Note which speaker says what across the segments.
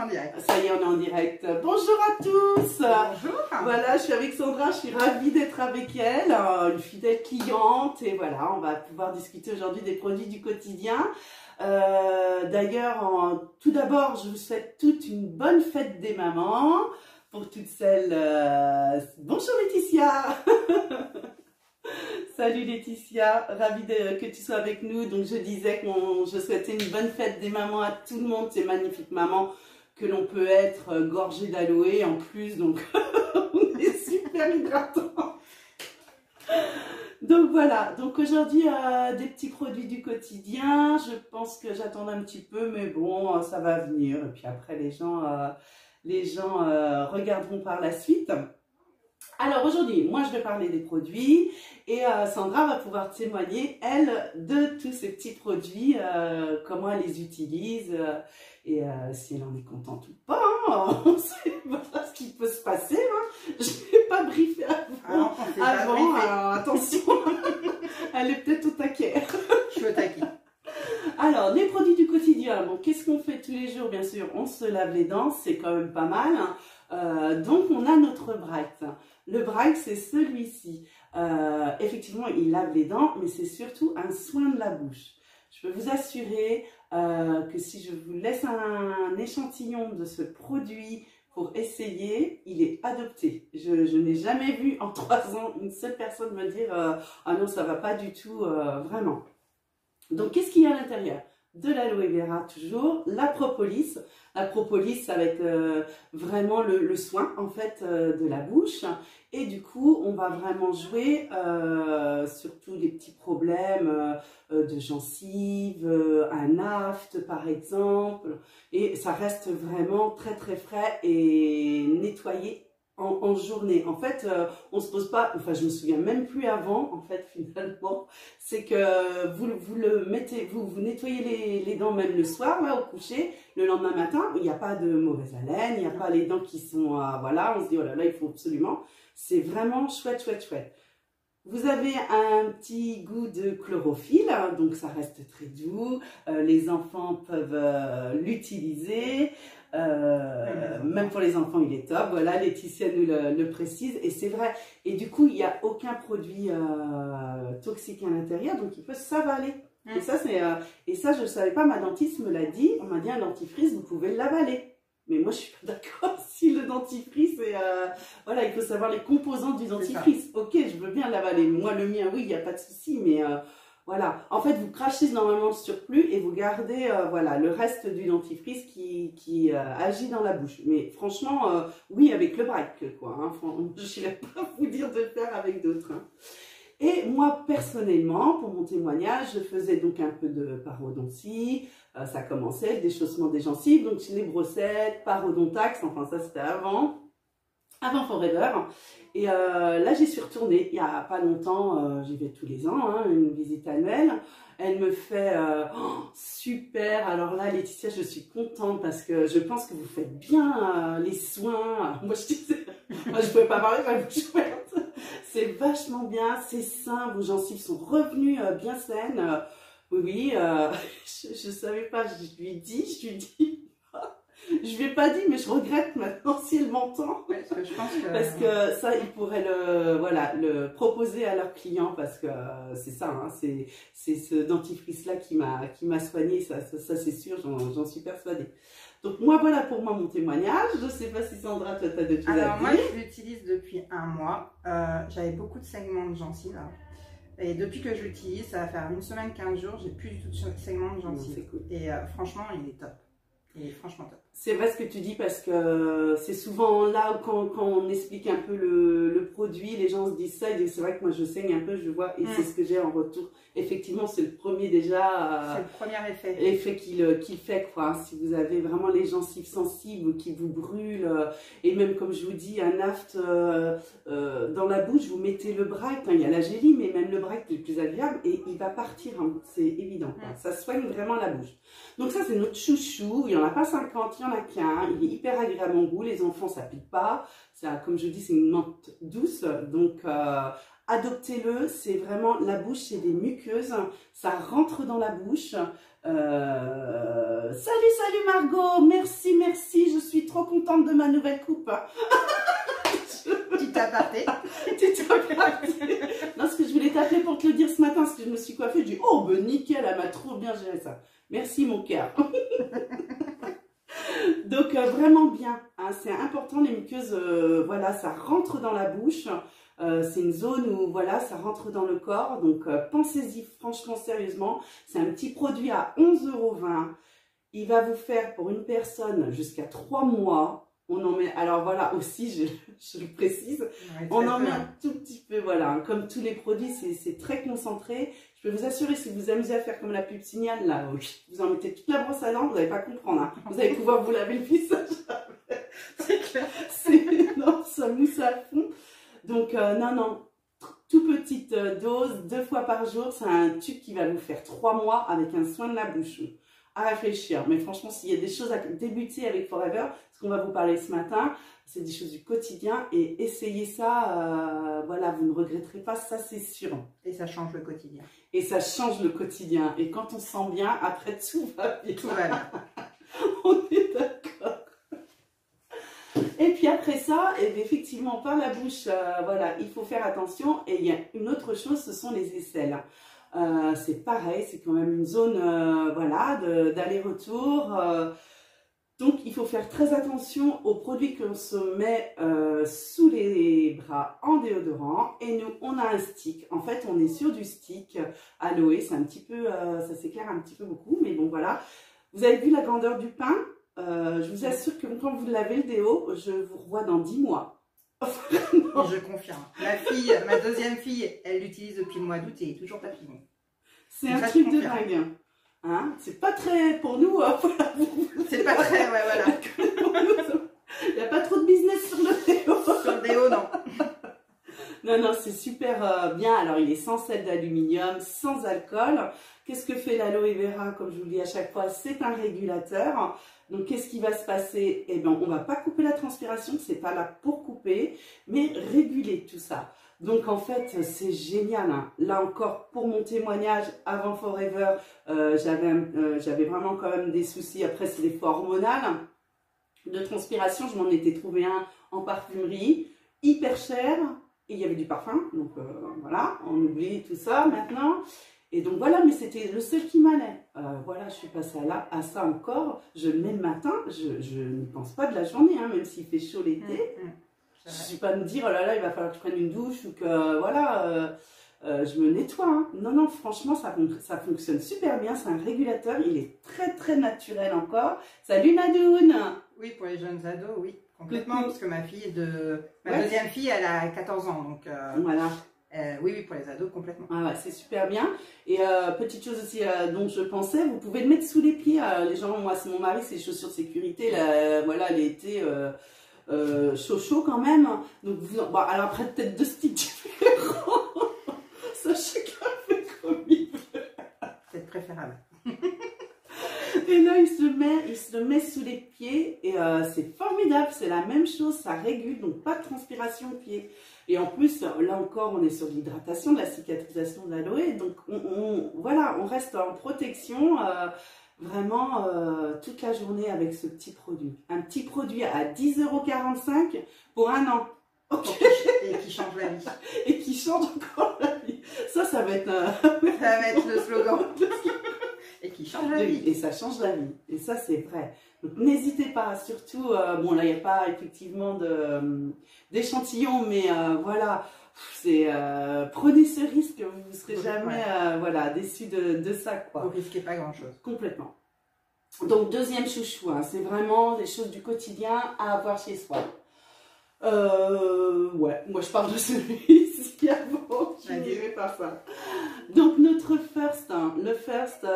Speaker 1: en direct.
Speaker 2: Ça y est, on est en direct. Bonjour à tous.
Speaker 1: Bonjour.
Speaker 2: Voilà, je suis avec Sandra, je suis ravie d'être avec elle, une fidèle cliente. Et voilà, on va pouvoir discuter aujourd'hui des produits du quotidien. D'ailleurs, tout d'abord, je vous souhaite toutes une bonne fête des mamans. Pour toutes celles... Bonjour Laetitia. Salut Laetitia, ravie que tu sois avec nous. Donc je disais que je souhaitais une bonne fête des mamans à tout le monde, ces magnifiques mamans que l'on peut être gorgées d'aloe en plus, donc on est super hydratant. Donc voilà, donc aujourd'hui des petits produits du quotidien. Je pense que j'attends un petit peu, mais bon, ça va venir. Et puis après les gens regarderont par la suite. Alors aujourd'hui, moi je vais parler des produits et Sandra va pouvoir témoigner, elle, de tous ces petits produits, comment elle les utilise et si elle en est contente ou pas. Hein, on ne sait pas ce qui peut se passer. Hein. Je ne vais pas briefer avant, alors attention, elle est peut-être au taquet.
Speaker 1: Je suis au taquet.
Speaker 2: Alors, les produits du quotidien, bon, qu'est-ce qu'on fait tous les jours? Bien sûr, on se lave les dents, c'est quand même pas mal. Hein. Donc, on a notre Bright. Le Bright, c'est celui-ci. Effectivement, il lave les dents, mais c'est surtout un soin de la bouche. Je peux vous assurer que si je vous laisse un échantillon de ce produit pour essayer, il est adopté. Je n'ai jamais vu en 3 ans une seule personne me dire « Ah non, ça va pas du tout, vraiment ». Donc, qu'est-ce qu'il y a à l'intérieur? De l'aloe vera toujours, la propolis. La propolis, ça va être vraiment le soin en fait de la bouche. Et du coup, on va vraiment jouer sur tous les petits problèmes de gencives, un aft par exemple. Et ça reste vraiment très très frais et nettoyé en journée. En fait, on se pose pas, enfin je me souviens même plus avant, en fait finalement, c'est que vous le mettez, vous nettoyez les dents même le soir, là au coucher, le lendemain matin, il n'y a pas de mauvaise haleine, il n'y a pas les dents qui sont, voilà, on se dit oh là là, il faut absolument, c'est vraiment chouette, chouette, chouette. Vous avez un petit goût de chlorophylle, donc ça reste très doux, les enfants peuvent l'utiliser, même pour les enfants il est top, voilà, Laetitia nous le précise, et c'est vrai, et du coup il n'y a aucun produit toxique à l'intérieur, donc il peut s'avaler. Et ça, je ne savais pas, ma dentiste me l'a dit, on m'a dit un dentifrice, vous pouvez l'avaler. Mais moi, je suis pas d'accord si le dentifrice est... voilà, il faut savoir les composants du dentifrice. Ok, je veux bien l'avaler. Moi, le mien, oui, il n'y a pas de souci, mais voilà. En fait, vous crachez normalement le surplus et vous gardez voilà, le reste du dentifrice qui agit dans la bouche. Mais franchement, oui, avec le Bright, quoi. Hein. Je ne vais pas vous dire de le faire avec d'autres. Hein. Et moi, personnellement, pour mon témoignage, je faisais donc un peu de parodontie. Ça commençait, le déchaussement des gencives, donc les brossettes, parodontax, enfin ça c'était avant Forever. Et là, j'y suis retournée il n'y a pas longtemps, j'y vais tous les ans, hein, une visite annuelle. Elle me fait super. Alors là, Laetitia, je suis contente parce que je pense que vous faites bien les soins. Moi, je ne pouvais pas parler, j'avais la bouche ouverte. C'est vachement bien, c'est sain, vos gencives sont revenues bien saines. Oui, je ne savais pas, je lui ai dit. Je lui ai pas dit, mais je regrette maintenant si elle m'entend.
Speaker 1: Ouais,
Speaker 2: parce que ça, ils pourraient le proposer à leurs clients parce que c'est ça, hein, c'est ce dentifrice-là qui m'a soignée, ça c'est sûr, j'en suis persuadée. Donc moi, voilà pour moi mon témoignage. Je ne sais pas si Sandra, toi, tu as d'autres choses à dire.
Speaker 1: Alors moi, je l'utilise depuis 1 mois. J'avais beaucoup de saignements de gencives. Et depuis que je l'utilise, ça va faire 1 semaine, 15 jours, j'ai plus du tout de saignements de gencives.
Speaker 2: C'est cool.
Speaker 1: Et franchement, il est top. Il est franchement top.
Speaker 2: C'est vrai ce que tu dis parce que c'est souvent là où quand on explique un peu le produit, les gens se disent ça, ils disent c'est vrai que moi je saigne un peu, je vois, et c'est ce que j'ai en retour. Effectivement, c'est le premier déjà...
Speaker 1: c'est le premier effet.
Speaker 2: L'effet qu'il fait, quoi. Si vous avez vraiment les gencives sensibles qui vous brûlent, et même comme je vous dis, un aft dans la bouche, vous mettez le Bright, hein, il y a la gélie, mais même le Bright est le plus agréable, et il va partir, hein, c'est évident. Quoi. Ça soigne vraiment la bouche. Donc ça, c'est notre chouchou, il n'y en a pas 50, il n'y en a qu'un, il est hyper agréable en goût, les enfants, ça pique pas, ça, comme je dis, c'est une menthe douce, donc adoptez-le, c'est vraiment, la bouche, c'est des muqueuses, ça rentre dans la bouche. Salut Margot, merci, je suis trop contente de ma nouvelle coupe.
Speaker 1: Petit aparté.
Speaker 2: Non, ce que je voulais t'appeler pour te le dire ce matin, parce que je me suis coiffée, je dis, oh ben nickel, elle m'a trop bien géré ça. Merci mon cœur. Donc vraiment bien, hein, c'est important les muqueuses, voilà, ça rentre dans la bouche, c'est une zone où voilà, ça rentre dans le corps, donc pensez-y franchement sérieusement, c'est un petit produit à 11,20 €, il va vous faire pour une personne jusqu'à 3 mois. On en met, alors voilà, aussi, je le précise, ouais, on en met un tout petit peu, voilà, hein, comme tous les produits, c'est très concentré. Je peux vous assurer, si vous vous amusez à faire comme la pub Signal, là, vous en mettez toute la brosse à dents, vous n'allez pas comprendre, hein. Vous allez pouvoir vous laver le visage.
Speaker 1: C'est clair.
Speaker 2: Non, ça mousse à fond. Donc, non, tout petite dose, 2 fois par jour, c'est un tube qui va vous faire 3 mois avec un soin de la bouche. À réfléchir, mais franchement, s'il y a des choses à débuter avec Forever, ce qu'on va vous parler ce matin, c'est des choses du quotidien et essayez ça, voilà, vous ne regretterez pas, ça c'est sûr.
Speaker 1: Et ça change le quotidien.
Speaker 2: Et ça change le quotidien. Et quand on se sent bien, après tout va bien.
Speaker 1: Tout va bien.
Speaker 2: On est d'accord. Et puis après ça, et effectivement, par la bouche, voilà, il faut faire attention. Et il y a une autre chose, ce sont les aisselles. C'est pareil, c'est quand même une zone voilà, d'aller-retour. Donc, il faut faire très attention aux produits qu'on se met sous les bras en déodorant. Et nous, on a un stick. En fait, on est sur du stick aloe. C'est un petit peu, ça s'éclaire un petit peu beaucoup. Mais bon, voilà. Vous avez vu la grandeur du pain? Je vous assure que quand vous lavez le déo, je vous revois dans 10 mois.
Speaker 1: Je confirme. Ma deuxième fille, elle l'utilise depuis le mois d'août et toujours pas fini.
Speaker 2: C'est un truc de dingue. Hein, c'est pas très pour nous. Voilà.
Speaker 1: C'est pas très, ouais, voilà.
Speaker 2: Il n'y a pas trop de business sur le déo.
Speaker 1: Sur le déo, non.
Speaker 2: Non, c'est super bien. Alors, il est sans sel d'aluminium, sans alcool. Qu'est-ce que fait l'aloe vera? Comme je vous le dis à chaque fois, c'est un régulateur. Donc, qu'est-ce qui va se passer? Eh bien, on ne va pas couper la transpiration, c'est pas là pour couper, mais réguler tout ça. Donc, en fait, c'est génial. Hein. Là encore, pour mon témoignage, avant Forever, j'avais vraiment quand même des soucis. Après, c'est des fois hormonales de transpiration. Je m'en étais trouvé un en parfumerie, hyper cher. Et il y avait du parfum. Donc, voilà, on oublie tout ça maintenant. Et donc voilà, mais c'était le seul qui m'allait. Voilà, je suis passée à ça encore. Je le mets le matin, je n'y pense pas de la journée, hein, même s'il fait chaud l'été. Je ne suis pas me dire, oh là là, il va falloir que je prenne une douche ou que, voilà, je me nettoie. Hein. Non, franchement, ça fonctionne super bien. C'est un régulateur, il est très, très naturel encore. Salut Nadoun!
Speaker 1: Oui, pour les jeunes ados, oui, complètement, parce que ma deuxième fille, elle a 14 ans, donc
Speaker 2: voilà.
Speaker 1: Oui, pour les ados, complètement.
Speaker 2: Ah ouais, c'est super bien. Et petite chose aussi dont je pensais, vous pouvez le mettre sous les pieds. Les gens, moi, c'est mon mari, c'est les chaussures de sécurité. Là, voilà, l'été chaud quand même. Donc, bon, alors après, peut-être 2 styles différents. Ça, chacun fait comme il veut.
Speaker 1: C'est préférable.
Speaker 2: Et là, il se le met sous les pieds. Et c'est formidable. C'est la même chose. Ça régule. Donc, pas de transpiration au pied. Et en plus, là encore, on est sur l'hydratation, de la cicatrisation de l'aloe. Donc, voilà, on reste en protection vraiment toute la journée avec ce petit produit. Un petit produit à 10,45 € pour 1 an. Okay.
Speaker 1: Et qui change la vie.
Speaker 2: Et qui change encore la vie. Ça va être...
Speaker 1: ça va être le slogan. Et qui change la vie.
Speaker 2: Et ça change la vie. Et ça, c'est vrai. Donc, n'hésitez pas. Surtout, bon, là, il n'y a pas effectivement d'échantillon, mais voilà, prenez ce risque. Vous ne serez jamais voilà, déçus de ça, quoi.
Speaker 1: Vous risquez pas grand-chose.
Speaker 2: Complètement. Donc, deuxième chouchou, hein, c'est vraiment des choses du quotidien à avoir chez soi. Ouais, moi je parle de celui-ci avant, je n'irai pas ça. Donc notre first, hein, le first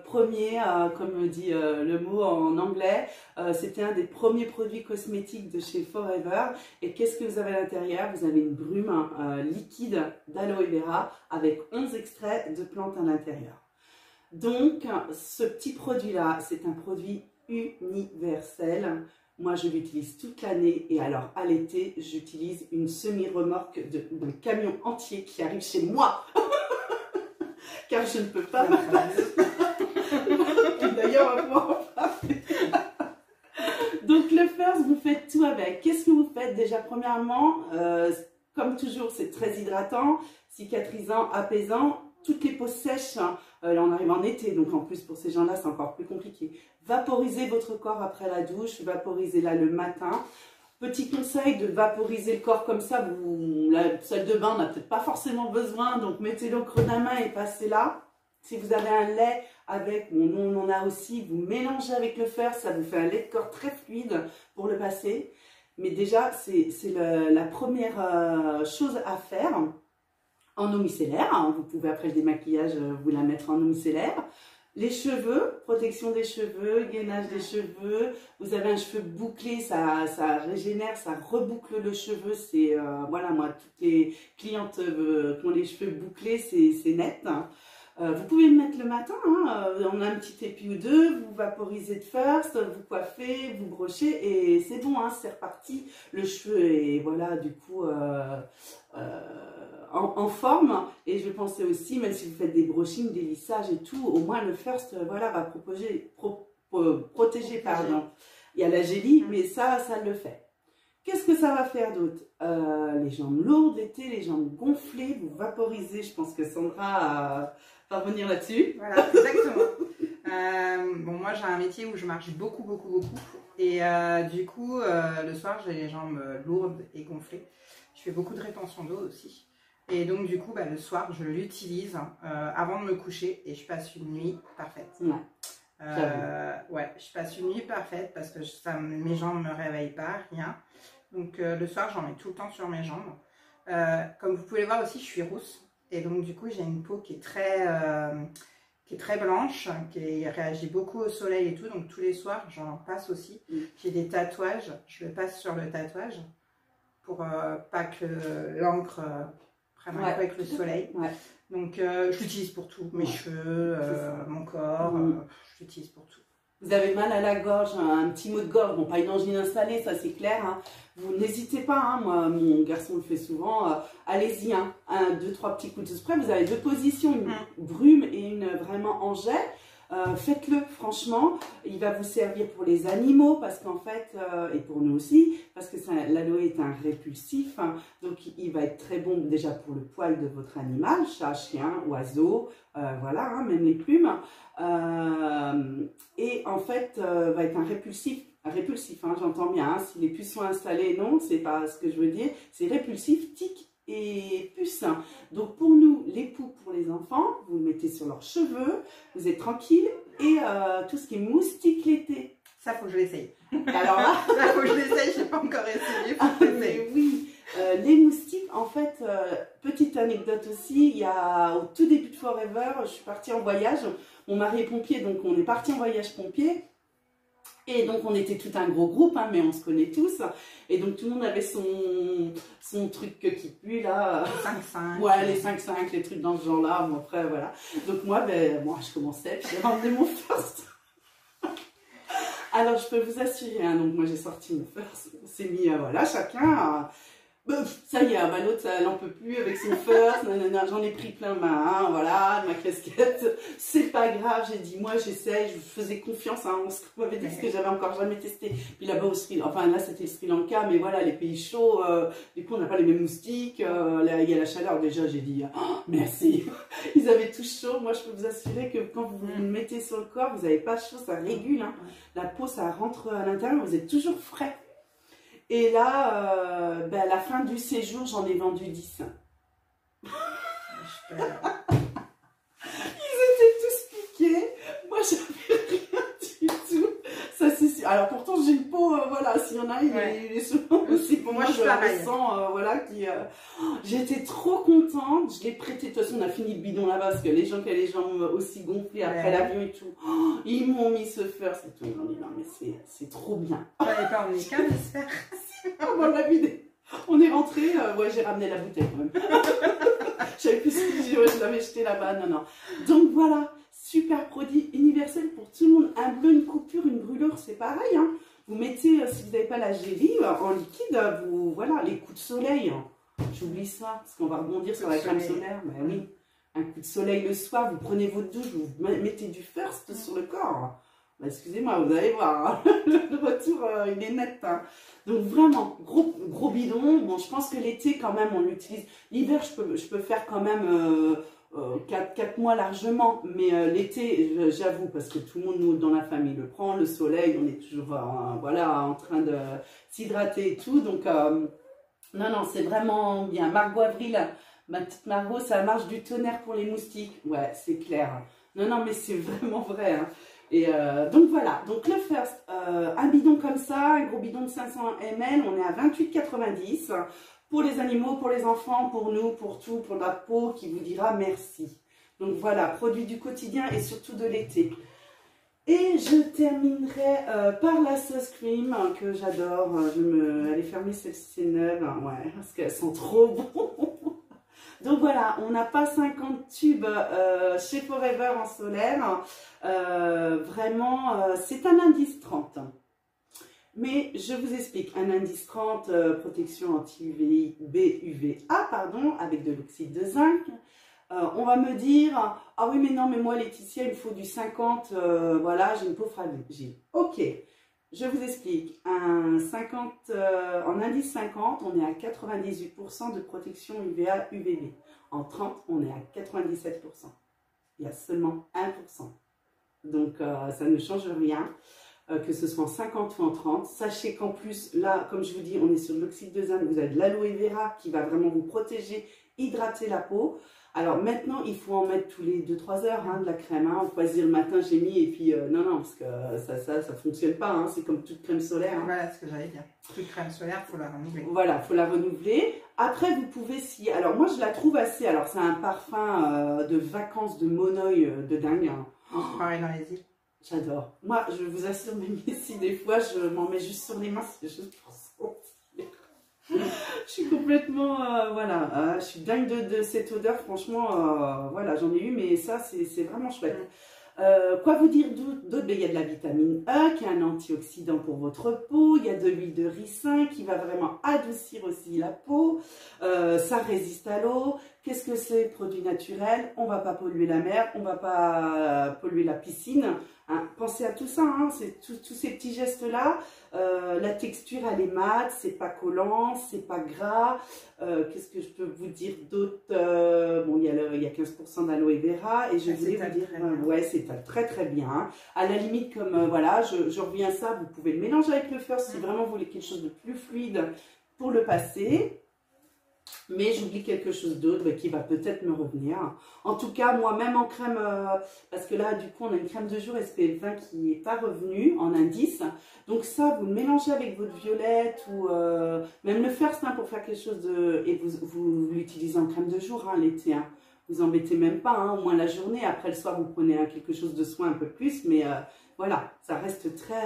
Speaker 2: premier, comme dit le mot en anglais, c'était un des premiers produits cosmétiques de chez Forever. Et qu'est-ce que vous avez à l'intérieur? Vous avez une brume liquide d'aloe vera avec 11 extraits de plantes à l'intérieur. Donc ce petit produit-là, c'est un produit universel. Moi, je l'utilise toute l'année et alors à l'été, j'utilise une semi-remorque d'un camion entier qui arrive chez moi. Car je ne peux pas D'ailleurs, on va pouvoir en parler. Donc le first, vous faites tout avec. Qu'est-ce que vous faites? Déjà, premièrement, comme toujours, c'est très hydratant, cicatrisant, apaisant. Toutes les peaux sèches, là on arrive en été, donc en plus pour ces gens-là, c'est encore plus compliqué. Vaporisez votre corps après la douche, vaporisez-la le matin. Petit conseil de vaporiser le corps comme ça, la salle de bain n'a peut-être pas forcément besoin, donc mettez-le au creux de la main et passez-là. Si vous avez un lait avec, bon, nous on en a aussi, vous mélangez avec le fer, ça vous fait un lait de corps très fluide pour le passer. Mais déjà, c'est la première chose à faire en eau micellaire. Hein. Vous pouvez après le démaquillage vous la mettre en eau micellaire. Les cheveux, protection des cheveux, gainage des cheveux. Vous avez un cheveu bouclé, ça régénère, ça reboucle le cheveu. C'est voilà, moi, toutes les clientes qui ont les cheveux bouclés, c'est net. Hein. Vous pouvez le mettre le matin, hein, on a un petit épi ou deux, vous vaporisez de first, vous coiffez, vous brochez et c'est bon, hein, c'est reparti. Le cheveu est voilà, du coup en forme. Et je pensais aussi, même si vous faites des brochings, des lissages et tout, au moins le first voilà, va protéger. Pardon. Il y a la gélie, mais ça le fait. Qu'est-ce que ça va faire d'autre? Les jambes lourdes l'été, les jambes gonflées, vous vaporisez. Je pense que Sandra va revenir là-dessus.
Speaker 1: Voilà, exactement. Bon, moi, j'ai un métier où je marche beaucoup. Et du coup, le soir, j'ai les jambes lourdes et gonflées. Je fais beaucoup de rétention d'eau aussi. Et donc, du coup, le soir, je l'utilise avant de me coucher et je passe une nuit parfaite. Ouais, je passe une nuit parfaite parce que mes jambes ne me réveillent pas, rien. Donc le soir, j'en mets tout le temps sur mes jambes. Comme vous pouvez voir aussi, je suis rousse. Et donc du coup, j'ai une peau qui est très blanche, qui réagit beaucoup au soleil et tout. Donc tous les soirs, j'en passe aussi. J'ai des tatouages, je le passe sur le tatouage pour pas que l'encre prenne un coup avec le soleil. Ouais. Donc je l'utilise pour tout, mes cheveux, mon corps, je l'utilise pour tout.
Speaker 2: Vous avez mal à la gorge, un petit mot de gorge, bon pas une angine installée, ça c'est clair, hein. Vous n'hésitez pas, hein. Moi mon garçon le fait souvent, allez-y, hein. 2, 3 petits coups de spray, vous avez 2 positions, une brume et une vraiment en jet. Faites-le, franchement, il va vous servir pour les animaux parce qu'en fait, et pour nous aussi, parce que l'aloe est un répulsif, hein, donc il va être très bon déjà pour le poil de votre animal, chat, chien, oiseau, voilà, hein, même les plumes, et en fait, va être un répulsif, hein, j'entends bien, hein, si les puces sont installées, non, c'est pas ce que je veux dire, c'est répulsif, tic et puce. Donc pour nous, l'époux pour les enfants, vous le mettez sur leurs cheveux, vous êtes tranquille. Et tout ce qui est moustique l'été.
Speaker 1: Ça, faut que je l'essaye.
Speaker 2: Alors là,
Speaker 1: faut que je l'essaye, je n'ai pas encore essayé.
Speaker 2: Mais oui, les moustiques, en fait, petite anecdote aussi, il y a au tout début de Forever, je suis partie en voyage. Mon mari est pompier, donc on est parti en voyage pompier. Et donc on était tout un gros groupe, hein, mais on se connaît tous. Et donc tout le monde avait son truc qui pue là.
Speaker 1: Les 5-5.
Speaker 2: Ouais, les 5-5, les trucs dans ce genre-là. Bon, après, voilà. Donc moi, moi je commençais, puis j'ai ramené mon first. Alors je peux vous assurer, hein, donc moi j'ai sorti mon first. On s'est mis, voilà, chacun. Ça y est, l'autre, elle n'en peut plus avec son first, j'en ai pris plein ma main, voilà, ma casquette, c'est pas grave, j'ai dit, moi j'essaie, je faisais confiance, hein, on m'avait dit ce que j'avais encore jamais testé, puis là-bas au Sri Lanka, enfin là c'était le Sri Lanka, mais voilà, les pays chauds, du coup on n'a pas les mêmes moustiques, là, il y a la chaleur, déjà j'ai dit, oh, merci, ils avaient tous chaud, moi je peux vous assurer que quand vous le mettez sur le corps, vous n'avez pas chaud, ça régule, hein. La peau ça rentre à l'intérieur, vous êtes toujours frais. Et là, à la fin du séjour, j'en ai vendu 10. Ils étaient tous piqués. Moi, j'avais rien du tout. Ça, c'est sûr. Alors, pourtant, j'ai une peau, voilà, s'il y en a, il est souvent aussi. Pour moi, je le sens, voilà, j'étais trop contente. Je l'ai prêté. De toute façon, on a fini le bidon là-bas parce que les gens qui avaient les jambes aussi gonflées après l'avion et tout, ils m'ont mis ce first et tout. Ils m'ont dit, non, mais c'est trop bien.
Speaker 1: On n'avait pas emmené qu'un, j'espère.
Speaker 2: On est rentré, ouais, j'ai ramené la bouteille quand même. J'avais plus je l'avais jeté là-bas, non. Donc voilà, super produit universel pour tout le monde. Un bleu, une coupure, une brûlure, c'est pareil, hein. Vous mettez, si vous n'avez pas la gélie, en liquide, voilà, les coups de soleil. J'oublie ça, parce qu'on va rebondir sur la crème solaire. Mais oui, un coup de soleil le soir, vous prenez votre douche, vous mettez du first sur le corps. Bah, excusez-moi, vous allez voir, hein. Le retour, il est net. Hein. Donc vraiment, gros bidon. Bon, je pense que l'été, quand même, on l'utilise. L'hiver, je peux faire quand même 4 mois largement. Mais l'été, j'avoue, parce que tout le monde, nous, dans la famille, le prend. Le soleil, on est toujours voilà, en train de s'hydrater et tout. Donc, non, c'est vraiment bien. Margot Avril, ma petite Margot, ça marche du tonnerre pour les moustiques. Ouais, c'est clair. Non, mais c'est vraiment vrai. Hein. Et donc voilà, donc le First, un bidon comme ça, un gros bidon de 500 ml, on est à 28,90 pour les animaux, pour les enfants, pour nous, pour tout, pour la peau qui vous dira merci. Donc voilà, produit du quotidien et surtout de l'été. Et je terminerai par la sauce cream que j'adore. Elle est fermée, celle-ci c'est neuve, ouais, parce qu'elles sont trop bonnes. Donc voilà, on n'a pas 50 tubes chez Forever en solaire. Vraiment, c'est un indice 30. Mais je vous explique, un indice 30, protection anti-UV-B, UVA, pardon, avec de l'oxyde de zinc. On va me dire, ah oui mais non, mais moi Laetitia, il me faut du 50, voilà, j'ai une peau fragile. Ok, je vous explique, en indice 50, on est à 98% de protection UVA, UVB. En 30, on est à 97%. Il y a seulement 1%. Donc, ça ne change rien, que ce soit en 50 ou en 30. Sachez qu'en plus, là, comme je vous dis, on est sur l'oxyde de zinc. Vous avez de l'aloe vera qui va vraiment vous protéger, hydrater la peau. Alors maintenant, il faut en mettre tous les 2-3 heures de la crème. Hein. On peut se dire le matin, j'ai mis, et puis non, parce que ça fonctionne pas. Hein. C'est comme toute crème solaire. Hein.
Speaker 1: Voilà ce que j'allais dire. Toute crème solaire, il faut la renouveler.
Speaker 2: Voilà, il faut la renouveler. Après, vous pouvez, si... Alors moi, je la trouve assez... Alors, c'est un parfum de vacances de Monoï de dingue. Hein.
Speaker 1: Pareil dans les îles.
Speaker 2: J'adore. Moi, je vous assure, même ici, des fois, je m'en mets juste sur les mains. C'est juste pour sentir. Je suis complètement, voilà, je suis dingue de cette odeur, franchement, voilà, j'en ai eu, mais ça, c'est vraiment chouette. Quoi vous dire d'autre? Il y a de la vitamine E, qui est un antioxydant pour votre peau, il y a de l'huile de ricin, qui va vraiment adoucir aussi la peau, ça résiste à l'eau. Qu'est-ce que c'est? Produit naturel, on ne va pas polluer la mer, on ne va pas polluer la piscine. Hein. Pensez à tout ça, hein. C'est tous ces petits gestes-là. La texture, elle est mate, c'est pas collant, c'est pas gras. Qu'est-ce que je peux vous dire d'autre? Bon, il y a 15% d'aloe vera et je voulais vous dire, ouais, c'est très bien. À la limite, comme voilà, je reviens à ça, vous pouvez le mélanger avec le First si vraiment vous voulez quelque chose de plus fluide pour le passer. Mais j'oublie quelque chose d'autre qui va peut-être me revenir. En tout cas, moi-même en crème, parce que là, du coup, on a une crème de jour SPF 20 qui n'est pas revenue en indice. Donc ça, vous le mélangez avec votre violette ou même le First pour faire quelque chose de... Et vous l'utilisez en crème de jour l'été. Hein. Vous embêtez même pas, au moins la journée. Après, le soir, vous prenez quelque chose de soin un peu plus. Mais voilà, ça reste très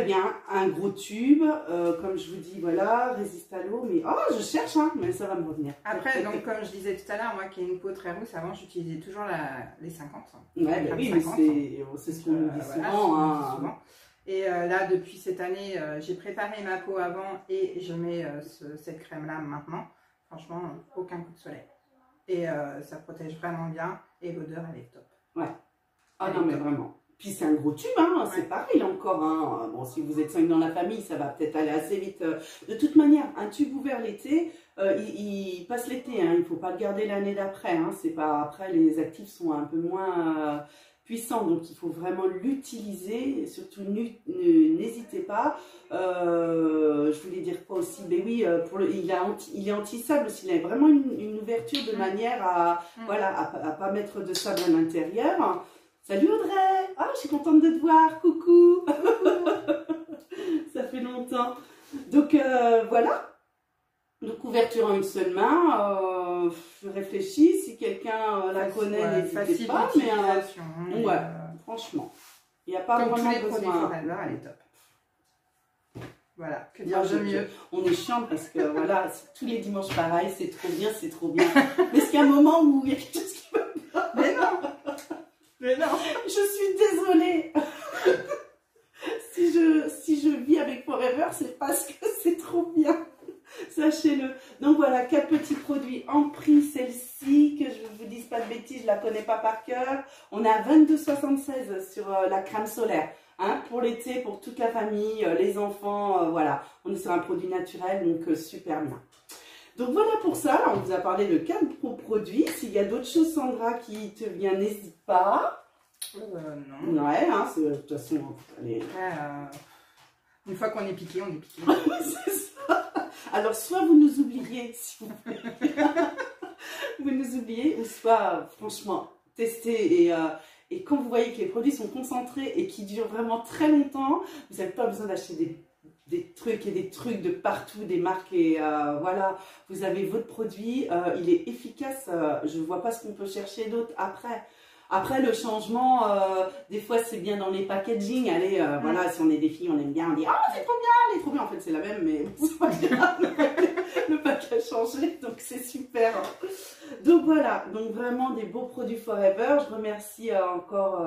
Speaker 2: bien, un gros tube, comme je vous dis, voilà, résiste à l'eau, mais oh, je cherche, mais ça va me revenir.
Speaker 1: Après, donc comme je disais tout à l'heure, moi qui ai une peau très rousse, avant j'utilisais toujours les 50.
Speaker 2: Ouais, bah oui, c'est ce qu'on nous dit souvent.
Speaker 1: Et là, depuis cette année, j'ai préparé ma peau avant et je mets cette crème-là maintenant. Franchement, aucun coup de soleil. Et ça protège vraiment bien et l'odeur, elle est top.
Speaker 2: Ouais. Ah non, mais vraiment. Puis c'est un gros tube, c'est pareil encore. Bon, si vous êtes 5 dans la famille, ça va peut-être aller assez vite. De toute manière, un tube ouvert l'été, il passe l'été. Il ne faut pas le garder l'année d'après. C'est pas après, les actifs sont un peu moins puissants, donc il faut vraiment l'utiliser. Surtout, n'hésitez pas. Je voulais dire quoi aussi? Mais oui, il est anti-sable aussi. Il a vraiment une ouverture de manière à à pas mettre de sable à l'intérieur. Salut Audrey! Ah, je suis contente de te voir, coucou! Ça fait longtemps. Donc voilà. Donc ouverture en une seule main. Je réfléchis, si quelqu'un la connaît, n'hésitez pas. Mais ouais, franchement, il n'y a pas
Speaker 1: comme
Speaker 2: vraiment
Speaker 1: tous les
Speaker 2: besoin.
Speaker 1: Produits Forever, elle est top. Voilà, que dire de mieux.
Speaker 2: On est chiant parce que voilà, tous les dimanches pareil, c'est trop bien, c'est trop bien. Mais est-ce qu'il y a un moment où il y a quelque chose qui va pas?
Speaker 1: Mais non! Mais non!
Speaker 2: Je suis désolée. Si connaît pas par cœur. On est à 22,76 sur la crème solaire. Hein, pour l'été, pour toute la famille, les enfants, voilà. On est sur un produit naturel, donc super bien. Donc voilà pour ça, on vous a parlé de 4 produits. S'il y a d'autres choses, Sandra, qui te viennent, n'hésite pas.
Speaker 1: Non.
Speaker 2: Ouais, hein, de toute façon, allez.
Speaker 1: Une fois qu'on est piqué, on est piqué.
Speaker 2: C'est ça. Alors, soit vous nous oubliez, s'il vous plaît. Vous nous oubliez, ou soit, franchement, testez et quand vous voyez que les produits sont concentrés et qui durent vraiment très longtemps, vous n'avez pas besoin d'acheter des trucs et des trucs de partout, des marques et voilà, vous avez votre produit, il est efficace, je ne vois pas ce qu'on peut chercher d'autre après. Après, le changement, des fois, c'est bien dans les packaging. Allez, voilà, si on est des filles, on aime bien, on dit « Ah, c'est trop bien, elle est trop bien !» En fait, c'est la même, mais c'est pas grave, le pack a changé, donc c'est super. Donc voilà, donc vraiment des beaux produits Forever. Je remercie encore,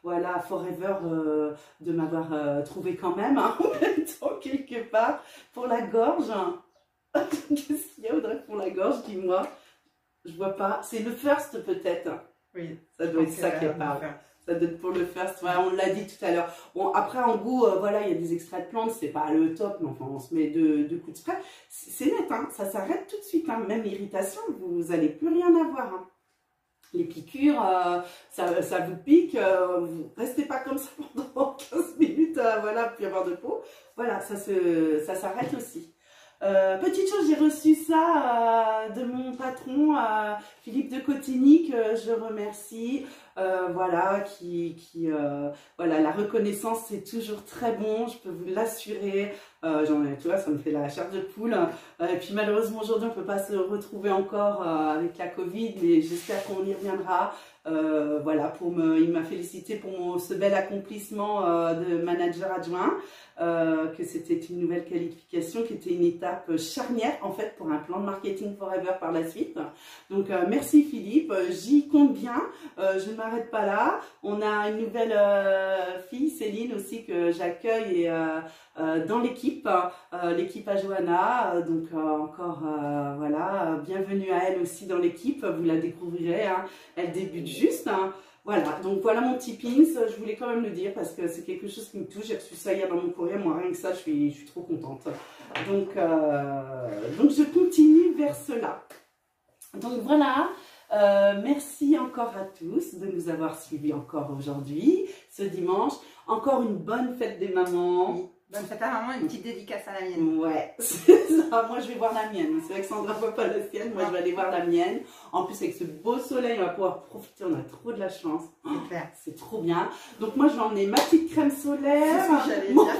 Speaker 2: voilà, Forever de m'avoir trouvé quand même, hein, en même temps, quelque part, pour la gorge. Qu'est-ce qu'il y a, Audrey, pour la gorge, dis-moi? Je vois pas. C'est le First, peut-être.
Speaker 1: Oui,
Speaker 2: ça doit être ça qu'elle parle. Ça doit être pour le First. Ouais, on l'a dit tout à l'heure. Bon, après, en goût, voilà, il y a des extraits de plantes. C'est pas le top, mais enfin, on se met deux coups de spray. C'est net, hein. Ça s'arrête tout de suite. Hein. Même irritation, vous n'allez plus rien avoir. Hein. Les piqûres, ça vous pique. Vous restez pas comme ça pendant 15 minutes, voilà, puis avoir de peau. Voilà, ça s'arrête aussi. Petite chose, j'ai reçu ça de mon patron Philippe de Cotigny, que je remercie. Voilà, voilà, la reconnaissance, c'est toujours très bon, je peux vous l'assurer. Tu vois, ça me fait la chair de poule. Et puis malheureusement aujourd'hui on ne peut pas se retrouver encore avec la Covid, mais j'espère qu'on y reviendra. Voilà, il m'a félicité pour ce bel accomplissement de manager adjoint, que c'était une nouvelle qualification, qui était une étape charnière en fait pour un plan de marketing Forever par la suite. Donc merci Philippe, j'y compte bien, je ne m'arrête pas là. On a une nouvelle fille, Céline aussi, que j'accueille dans l'équipe, l'équipe à Johanna, donc encore voilà, bienvenue à elle aussi dans l'équipe, vous la découvrirez, hein. Elle débute juste, hein. Voilà, donc voilà mon petit pins, je voulais quand même le dire parce que c'est quelque chose qui me touche, j'ai reçu ça hier dans mon courrier, moi rien que ça, je suis trop contente. Donc je continue vers cela. Donc voilà, merci encore à tous de nous avoir suivis encore aujourd'hui, ce dimanche. Encore une bonne fête des mamans.
Speaker 1: Oui. Bonne fête à maman, une petite dédicace à la mienne.
Speaker 2: Ouais, c'est ça. Moi, je vais voir la mienne. C'est vrai que Sandra ne voit pas la sienne. Moi, je vais aller voir la mienne. En plus, avec ce beau soleil, on va pouvoir profiter. On a trop de la chance.
Speaker 1: C'est clair.
Speaker 2: C'est trop bien. Donc, moi, je vais emmener ma petite crème solaire.
Speaker 1: C'est ce que j'allais dire.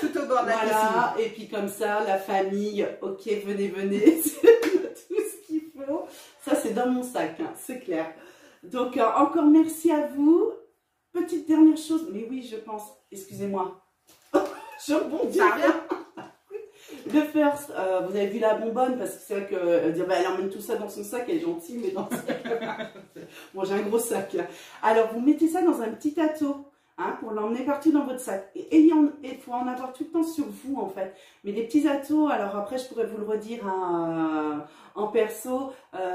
Speaker 1: Tout au bord de la piscine.
Speaker 2: Voilà. Et puis, comme ça, la famille, ok, venez, venez. C'est tout ce qu'il faut. Ça, c'est dans mon sac, hein, c'est clair. Donc, encore merci à vous. Petite dernière chose, mais oui, je pense, excusez-moi, je rebondis. Le First, vous avez vu la bonbonne, parce que c'est vrai que elle emmène tout ça dans son sac, elle est gentille, mais dans son sac, bon, j'ai un gros sac là. Alors, vous mettez ça dans un petit ato, hein, pour l'emmener partout dans votre sac. Et il faut en avoir tout le temps sur vous, en fait. Mais des petits atos, alors après, je pourrais vous le redire en perso,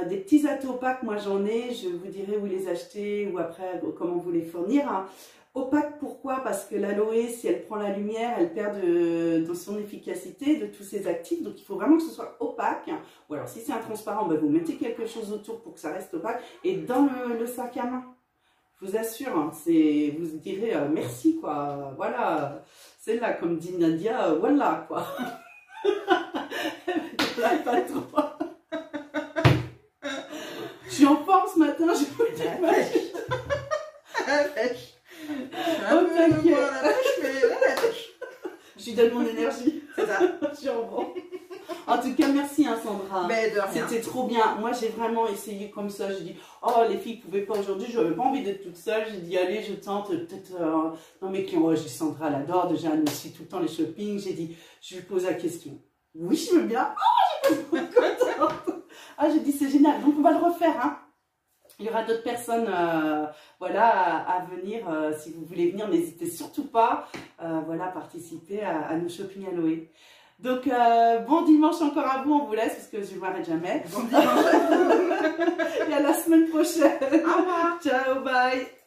Speaker 2: des petits atos opaques, moi j'en ai, je vous dirai où les acheter, ou après, comment vous les fournir. Hein. Opaque, pourquoi? Parce que l'aloe, si elle prend la lumière, elle perd de son efficacité, de tous ses actifs. Donc, il faut vraiment que ce soit opaque. Ou alors, si c'est un transparent, ben, vous mettez quelque chose autour pour que ça reste opaque. Et dans le sac à main, je vous assure, hein, vous direz merci, quoi. Voilà, celle-là, comme dit Nadia, voilà, quoi. Pas trop. Je suis en forme ce matin, je vous dis ma
Speaker 1: pêche.
Speaker 2: Je lui donne mon énergie.
Speaker 1: C'est ça.
Speaker 2: Je suis en bon. En tout cas, merci hein, Sandra. C'était trop bien. Moi, j'ai vraiment essayé comme ça. J'ai dit, oh, les filles ne pouvaient pas aujourd'hui. Je n'avais pas envie d'être toute seule. J'ai dit, allez, je tente. Peut-être dans mes clients. J'ai Sandra, elle adore. Déjà, elle me suit tout le temps les shopping. J'ai dit, je lui pose la question. Oui, je veux bien. Oh, j'ai pas contente. Ah, j'ai dit, c'est génial. Donc, on va le refaire. Hein. Il y aura d'autres personnes voilà, à venir. Si vous voulez venir, n'hésitez surtout pas voilà, à participer à nos shopping Aloe. Donc, bon dimanche encore à vous, on vous laisse parce que je ne m'arrête jamais.
Speaker 1: Bon dimanche à vous.
Speaker 2: Et à la semaine prochaine.
Speaker 1: Au revoir.
Speaker 2: Ciao, bye.